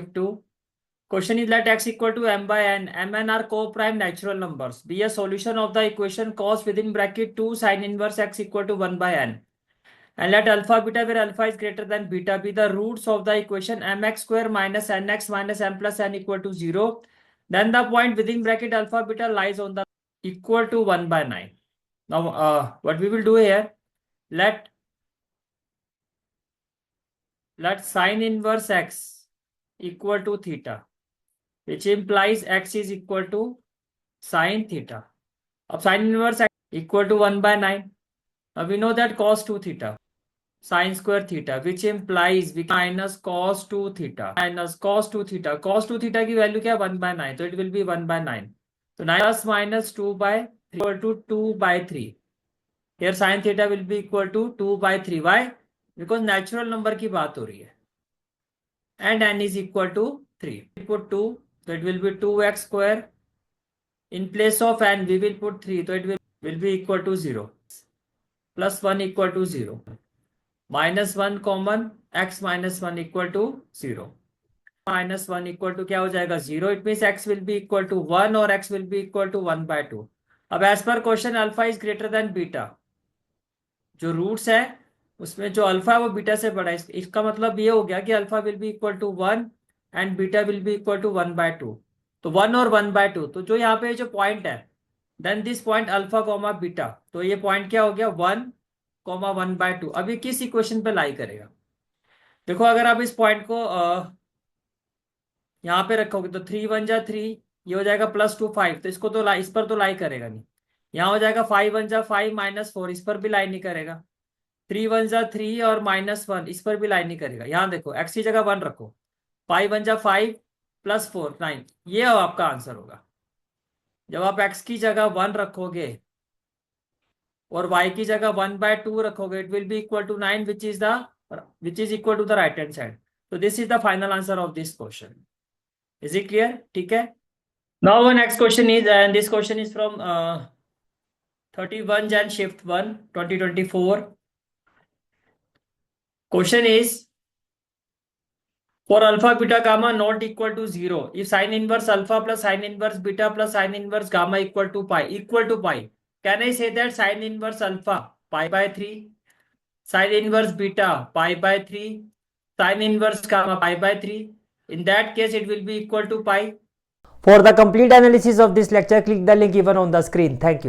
2. Question is let x equal to m by n. M and are co-prime natural numbers. Be a solution of the equation cos within bracket 2 sin inverse x equal to 1 by n. And let alpha beta where alpha is greater than beta be the roots of the equation mx square minus nx minus m plus n equal to 0. Then the point within bracket alpha beta lies on the equal to 1 by 9. Now what we will do here, let sin inverse x equal to theta, which implies x is equal to sin theta. अब sin inverse x equal to 1 by 9. Now we know that cos 2 theta sin square theta, which implies we minus cos 2 theta minus cos 2 theta. Cos 2 theta की value क्या है 1 by 9, तो it will be 1 by 9. तो 9 plus minus 2 by 3 equal to 2 by 3. Here sin theta will be equal to 2 by 3. Why? Because natural number की बात हो रही है. And n is equal to 3. We put 2, so it will be 2x square. In place of n, we will put 3, so it will be equal to 0. Plus 1 equal to 0. Minus 1 common, x minus 1 equal to 0. Minus 1 equal to क्या हो जाएगा 0. It means x will be equal to 1 और x will be equal to 1 by 2. अब as per question alpha is greater than beta, जो roots है उसमें जो alpha है वो बीटा से बड़ा है. इसका मतलब ये हो गया कि alpha will be equal to 1 and beta will be equal to 1 by 2. तो 1 और 1 by 2, तो जो यहाँ पे जो पॉइंट है then this point alpha comma beta, तो ये पॉइंट क्या हो गया 1 कॉमा 1 by 2. अब ये किस इक्वेशन पे लाई करेगा? देखो अगर आप इस पॉइंट को यहाँ पे रखोगे तो 3 1 जा 3, ये हो जाएगा प्लस 2 5, तो इसको तो इस पर तो लाई करेगा नहीं. यहाँ हो जाएगा 5 1 जा 5 माइनस 4, इस पर भी लाई नहीं करेगा. 3 1 जा 3 और माइनस 1, इस पर भी लाई नहीं करेगा. यहाँ देखो x की जगह 1 रखो, 5 1 जा 5 प्लस 4 9, ये आपका आंसर होगा. जब आप x की जगह 1 रखोगे और y की जगह 1 by 2 रखोगे, it will be equal to 9 which is equal to the right hand side. So this is the final answer of this question. Is it clear? ठीक है. Now the next question is, and this question is from 31 Jan shift 1 2024. Question is for alpha beta gamma not equal to 0, if sin inverse alpha plus sin inverse beta plus sin inverse gamma equal to pi, can I say that sin inverse alpha pi by 3, sin inverse beta pi by 3, sin inverse gamma pi by 3? In that case it will be equal to pi. For the complete analysis of this lecture, click the link given on the screen. Thank you.